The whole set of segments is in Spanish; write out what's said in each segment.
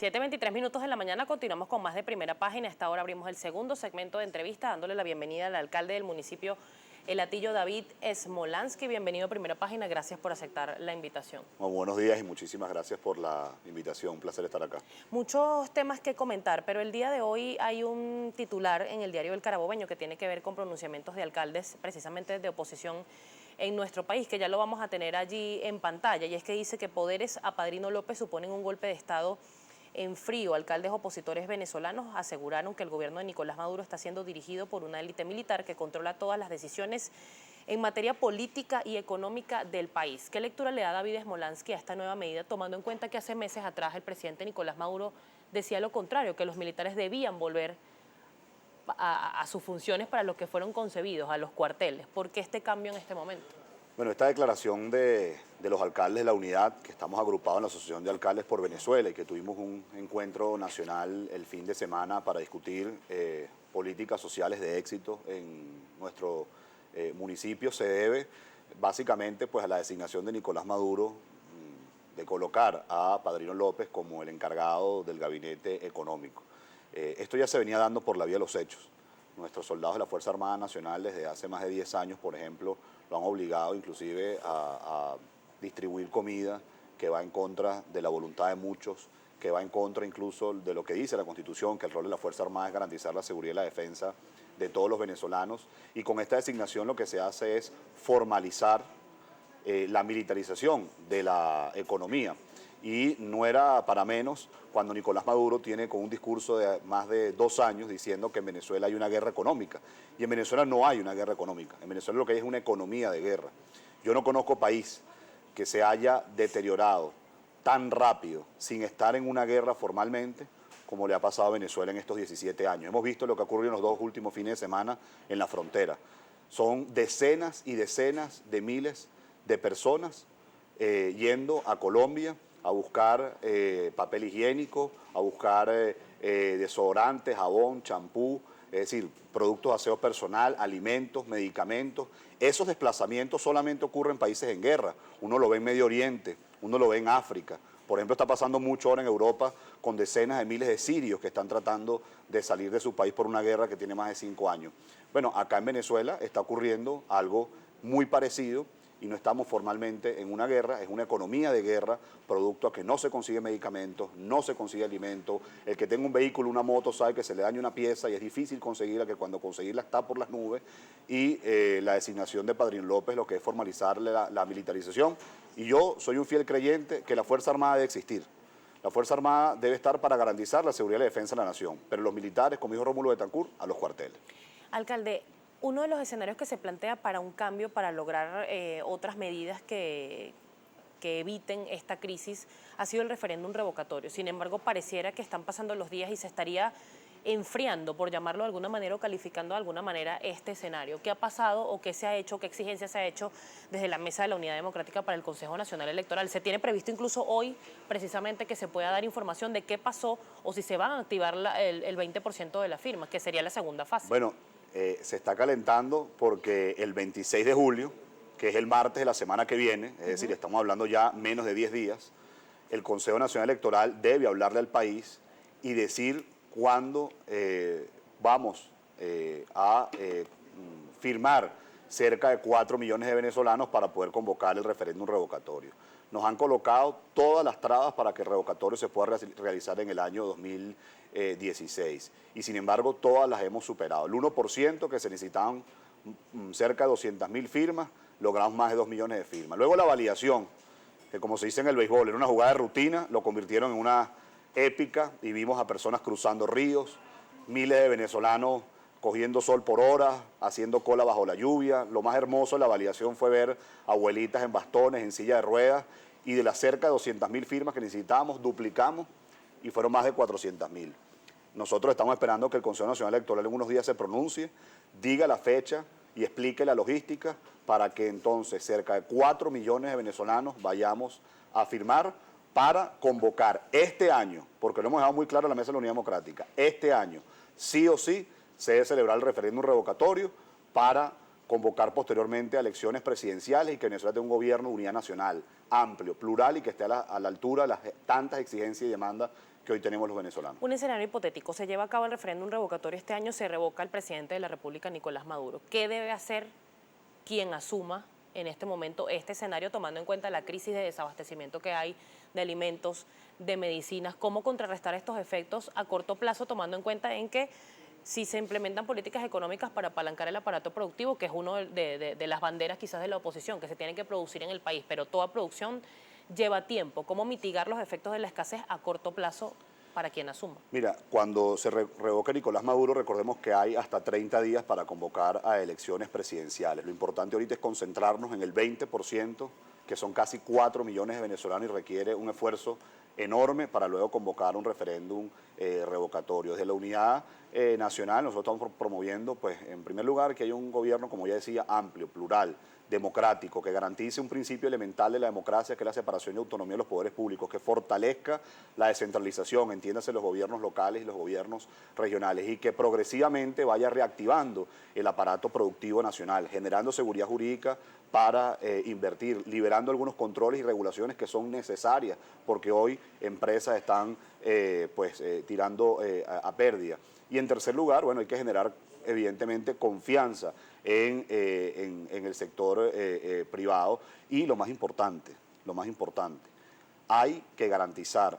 7:23 de la mañana, continuamos con más de Primera Página. A esta hora abrimos el segundo segmento de entrevista, dándole la bienvenida al alcalde del municipio El Hatillo, David Smolansky. Bienvenido a Primera Página, gracias por aceptar la invitación. Bueno, buenos días y muchísimas gracias por la invitación, un placer estar acá. Muchos temas que comentar, pero el día de hoy hay un titular en el diario El Carabobeño que tiene que ver con pronunciamientos de alcaldes, precisamente de oposición en nuestro país, que ya lo vamos a tener allí en pantalla, y es que dice que poderes a Padrino López suponen un golpe de Estado en frío. Alcaldes opositores venezolanos aseguraron que el gobierno de Nicolás Maduro está siendo dirigido por una élite militar que controla todas las decisiones en materia política y económica del país. ¿Qué lectura le da David Smolansky a esta nueva medida, tomando en cuenta que hace meses atrás el presidente Nicolás Maduro decía lo contrario, que los militares debían volver a sus funciones para lo que fueron concebidos, a los cuarteles? ¿Por qué este cambio en este momento? Bueno, esta declaración de los alcaldes de la unidad, que estamos agrupados en la Asociación de Alcaldes por Venezuela y que tuvimos un encuentro nacional el fin de semana para discutir políticas sociales de éxito en nuestro municipio, se debe básicamente pues, a la designación de Nicolás Maduro de colocar a Padrino López como el encargado del gabinete económico. Esto ya se venía dando por la vía de los hechos. Nuestros soldados de la Fuerza Armada Nacional desde hace más de 10 años, por ejemplo, lo han obligado inclusive a distribuir comida que va en contra de la voluntad de muchos, que va en contra incluso de lo que dice la Constitución, que el rol de la Fuerza Armada es garantizar la seguridad y la defensa de todos los venezolanos. Y con esta designación lo que se hace es formalizar la militarización de la economía. Y no era para menos cuando Nicolás Maduro tiene con un discurso de más de 2 años diciendo que en Venezuela hay una guerra económica. Y en Venezuela no hay una guerra económica. En Venezuela lo que hay es una economía de guerra. Yo no conozco país que se haya deteriorado tan rápido sin estar en una guerra formalmente como le ha pasado a Venezuela en estos 17 años. Hemos visto lo que ha ocurrido en los 2 últimos fines de semana en la frontera. Son decenas y decenas de miles de personas yendo a Colombia a buscar papel higiénico, a buscar desodorantes, jabón, champú, es decir, productos de aseo personal, alimentos, medicamentos. Esos desplazamientos solamente ocurren en países en guerra. Uno lo ve en Medio Oriente, uno lo ve en África. Por ejemplo, está pasando mucho ahora en Europa con decenas de miles de sirios que están tratando de salir de su país por una guerra que tiene más de 5 años. Bueno, acá en Venezuela está ocurriendo algo muy parecido y no estamos formalmente en una guerra, es una economía de guerra, producto a que no se consigue medicamentos, no se consigue alimento. El que tenga un vehículo, una moto, sabe que se le daña una pieza y es difícil conseguirla, que cuando conseguirla está por las nubes. Y la designación de Padrino López lo que es formalizar la militarización. Y yo soy un fiel creyente que la Fuerza Armada debe existir. La Fuerza Armada debe estar para garantizar la seguridad y la defensa de la nación, pero los militares, como dijo Rómulo Betancourt, a los cuarteles. Alcalde, uno de los escenarios que se plantea para un cambio, para lograr otras medidas que eviten esta crisis, ha sido el referéndum revocatorio. Sin embargo, pareciera que están pasando los días y se estaría enfriando, por llamarlo de alguna manera o calificando de alguna manera, este escenario. ¿Qué ha pasado o qué se ha hecho, qué exigencia se ha hecho desde la Mesa de la Unidad Democrática para el Consejo Nacional Electoral? ¿Se tiene previsto incluso hoy precisamente que se pueda dar información de qué pasó o si se van a activar el 20% de las firmas, que sería la segunda fase? Bueno, se está calentando porque el 26 de julio, que es el martes de la semana que viene, es decir, estamos hablando ya menos de 10 días, el Consejo Nacional Electoral debe hablarle al país y decir cuándo vamos a firmar cerca de 4 millones de venezolanos para poder convocar el referéndum revocatorio. Nos han colocado todas las trabas para que el revocatorio se pueda realizar en el año 2016 y sin embargo todas las hemos superado. El 1% que se necesitaban cerca de 200.000 firmas, logramos más de 2 millones de firmas. Luego la validación, que como se dice en el béisbol, era una jugada de rutina, lo convirtieron en una épica y vimos a personas cruzando ríos, miles de venezolanos cogiendo sol por horas, haciendo cola bajo la lluvia. Lo más hermoso de la validación fue ver abuelitas en bastones, en silla de ruedas, y de las cerca de 200.000 firmas que necesitábamos, duplicamos y fueron más de 400.000. Nosotros estamos esperando que el Consejo Nacional Electoral en unos días se pronuncie, diga la fecha y explique la logística para que entonces cerca de 4 millones de venezolanos vayamos a firmar para convocar este año, porque lo hemos dejado muy claro en la Mesa de la Unidad Democrática, este año sí o sí se debe celebrar el referéndum revocatorio para convocar posteriormente a elecciones presidenciales y que Venezuela tenga un gobierno de unidad nacional amplio, plural y que esté a la altura de las tantas exigencias y demandas que hoy tenemos los venezolanos. Un escenario hipotético, se lleva a cabo el referéndum revocatorio este año, se revoca el presidente de la República, Nicolás Maduro. ¿Qué debe hacer quien asuma en este momento este escenario, tomando en cuenta la crisis de desabastecimiento que hay de alimentos, de medicinas? ¿Cómo contrarrestar estos efectos a corto plazo, tomando en cuenta en que si se implementan políticas económicas para apalancar el aparato productivo, que es uno de las banderas quizás de la oposición, que se tiene que producir en el país, pero toda producción lleva tiempo? ¿Cómo mitigar los efectos de la escasez a corto plazo para quien asuma? Mira, cuando se revoca Nicolás Maduro, recordemos que hay hasta 30 días para convocar a elecciones presidenciales. Lo importante ahorita es concentrarnos en el 20%, que son casi 4 millones de venezolanos, y requiere un esfuerzo enorme para luego convocar un referéndum revocatorio. Desde la unidad nacional nosotros estamos promoviendo, pues, en primer lugar, que haya un gobierno, como ya decía, amplio, plural, democrático, que garantice un principio elemental de la democracia, que es la separación y autonomía de los poderes públicos, que fortalezca la descentralización, entiéndase los gobiernos locales y los gobiernos regionales, y que progresivamente vaya reactivando el aparato productivo nacional, generando seguridad jurídica para invertir, liberando algunos controles y regulaciones que son necesarias, porque hoy empresas están tirando a pérdida. Y en tercer lugar, bueno, hay que generar evidentemente confianza en el sector privado, y lo más importante, hay que garantizar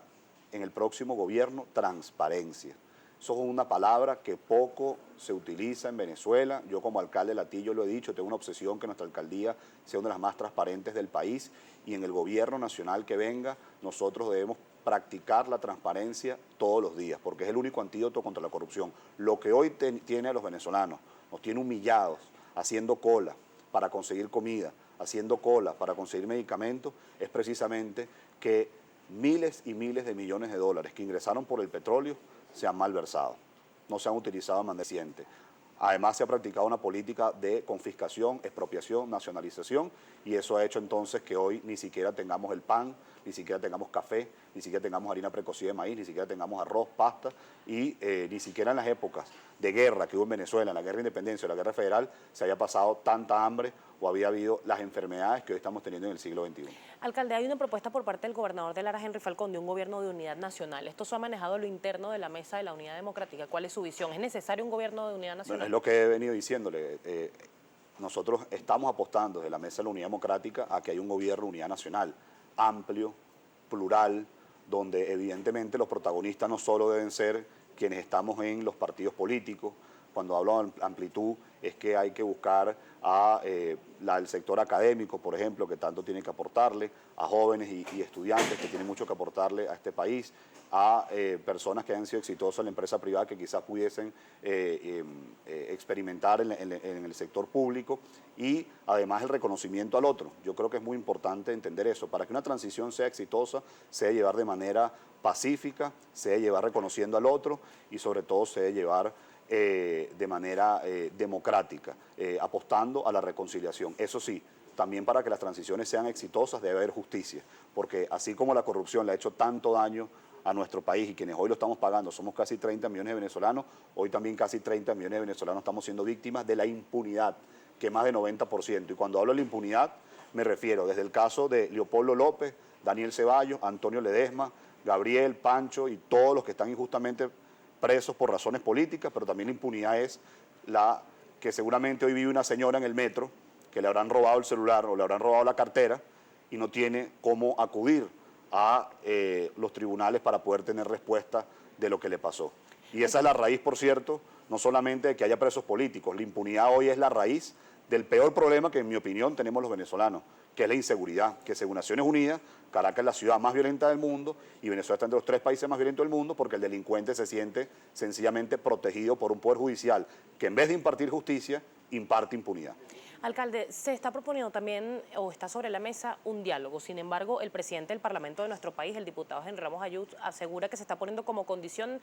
en el próximo gobierno transparencia. Eso es una palabra que poco se utiliza en Venezuela. Yo como alcalde de Latillo lo he dicho, tengo una obsesión que nuestra alcaldía sea una de las más transparentes del país, y en el gobierno nacional que venga nosotros debemos practicar la transparencia todos los días, porque es el único antídoto contra la corrupción. Lo que hoy tiene a los venezolanos, nos tiene humillados, haciendo cola para conseguir comida, haciendo cola para conseguir medicamentos, es precisamente que miles y miles de millones de dólares que ingresaron por el petróleo se han malversado, no se han utilizado de manera eficiente. Además, se ha practicado una política de confiscación, expropiación, nacionalización, y eso ha hecho entonces que hoy ni siquiera tengamos el pan, ni siquiera tengamos café, ni siquiera tengamos harina precocida de maíz, ni siquiera tengamos arroz, pasta, y ni siquiera en las épocas de guerra que hubo en Venezuela, en la guerra de independencia o la guerra federal, se haya pasado tanta hambre o había habido las enfermedades que hoy estamos teniendo en el siglo XXI. Alcalde, hay una propuesta por parte del gobernador de Lara, Henry Falcón, de un gobierno de unidad nacional. Esto se ha manejado a lo interno de la Mesa de la Unidad Democrática. ¿Cuál es su visión? ¿Es necesario un gobierno de unidad nacional? Bueno, es lo que he venido diciéndole. Nosotros estamos apostando desde la Mesa de la Unidad Democrática a que haya un gobierno de unidad nacional, amplio, plural, donde evidentemente los protagonistas no solo deben ser quienes estamos en los partidos políticos. Cuando hablo de amplitud es que hay que buscar al sector académico, por ejemplo, que tanto tiene que aportarle, a jóvenes y estudiantes que tienen mucho que aportarle a este país, a personas que hayan sido exitosas en la empresa privada que quizás pudiesen experimentar en el sector público, y además el reconocimiento al otro. Yo creo que es muy importante entender eso. Para que una transición sea exitosa, se debe llevar de manera pacífica, se debe llevar reconociendo al otro, y sobre todo se debe llevar de manera democrática, apostando a la reconciliación. Eso sí, también para que las transiciones sean exitosas debe haber justicia, porque así como la corrupción le ha hecho tanto daño a nuestro país, y quienes hoy lo estamos pagando somos casi 30 millones de venezolanos, hoy también casi 30 millones de venezolanos estamos siendo víctimas de la impunidad, que es más del 90%. Y cuando hablo de la impunidad me refiero desde el caso de Leopoldo López, Daniel Ceballos, Antonio Ledesma, Gabriel, Pancho y todos los que están injustamente presos por razones políticas, pero también la impunidad es la que seguramente hoy vive una señora en el metro que le habrán robado el celular o le habrán robado la cartera y no tiene cómo acudir a los tribunales para poder tener respuesta de lo que le pasó. Y esa es la raíz, por cierto, no solamente de que haya presos políticos. La impunidad hoy es la raíz del peor problema que, en mi opinión, tenemos los venezolanos, que es la inseguridad, que según Naciones Unidas, Caracas es la ciudad más violenta del mundo y Venezuela está entre los 3 países más violentos del mundo, porque el delincuente se siente sencillamente protegido por un poder judicial que, en vez de impartir justicia, imparte impunidad. Alcalde, se está proponiendo también, o está sobre la mesa, un diálogo. Sin embargo, el presidente del Parlamento de nuestro país, el diputado Henry Ramos Ayud, asegura que se está poniendo como condición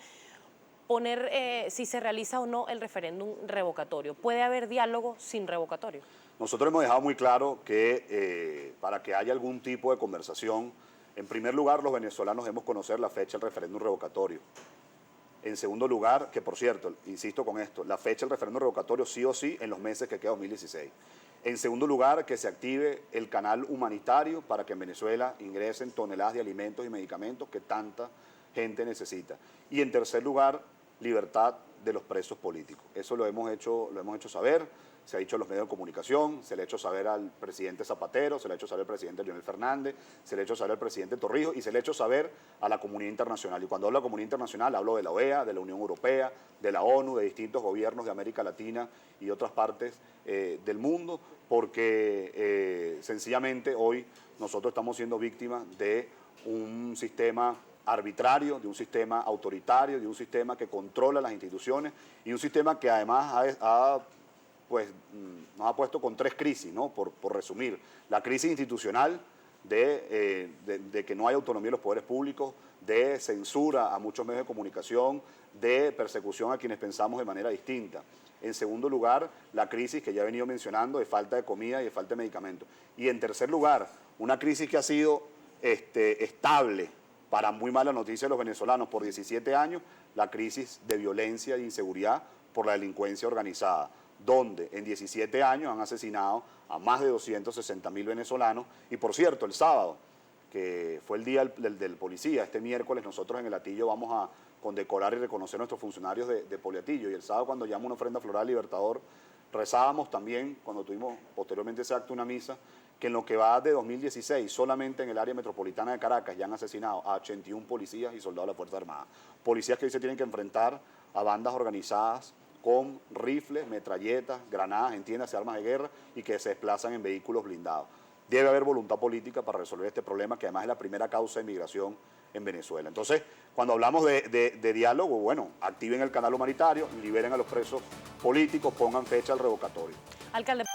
poner si se realiza o no el referéndum revocatorio. ¿Puede haber diálogo sin revocatorio? Nosotros hemos dejado muy claro que para que haya algún tipo de conversación, en primer lugar, los venezolanos debemos conocer la fecha del referéndum revocatorio. En segundo lugar, que por cierto, insisto con esto, la fecha del referéndum revocatorio sí o sí en los meses que queda 2016. En segundo lugar, que se active el canal humanitario para que en Venezuela ingresen toneladas de alimentos y medicamentos que tanta gente necesita. Y en tercer lugar, libertad de los presos políticos. Eso lo hemos hecho saber, se ha dicho en los medios de comunicación, se le ha hecho saber al presidente Zapatero, se le ha hecho saber al presidente Leonel Fernández, se le ha hecho saber al presidente Torrijos y se le ha hecho saber a la comunidad internacional. Y cuando hablo de la comunidad internacional hablo de la OEA, de la Unión Europea, de la ONU, de distintos gobiernos de América Latina y otras partes del mundo, porque sencillamente hoy nosotros estamos siendo víctimas de un sistema arbitrario, de un sistema autoritario, de un sistema que controla las instituciones y un sistema que además nos ha puesto con tres crisis, ¿no? Por resumir, la crisis institucional de que no hay autonomía de los poderes públicos, de censura a muchos medios de comunicación, de persecución a quienes pensamos de manera distinta. En segundo lugar, la crisis que ya he venido mencionando de falta de comida y de falta de medicamentos. Y en tercer lugar, una crisis que ha sido estable, para muy mala noticia de los venezolanos, por 17 años, la crisis de violencia e inseguridad por la delincuencia organizada, donde en 17 años han asesinado a más de 260.000 venezolanos. Y por cierto, el sábado, que fue el día del policía, este miércoles nosotros en el Hatillo vamos a condecorar y reconocer a nuestros funcionarios de Poliatillo. Y el sábado, cuando llamamos una ofrenda floral al Libertador, rezábamos también, cuando tuvimos posteriormente ese acto, una misa, que en lo que va de 2016, solamente en el área metropolitana de Caracas ya han asesinado a 81 policías y soldados de la Fuerza Armada. Policías que hoy se tienen que enfrentar a bandas organizadas con rifles, metralletas, granadas, entiendas, armas de guerra y que se desplazan en vehículos blindados. Debe haber voluntad política para resolver este problema, que además es la primera causa de migración en Venezuela. Entonces, cuando hablamos de diálogo, bueno, activen el canal humanitario, liberen a los presos políticos, pongan fecha al revocatorio. Alcalde.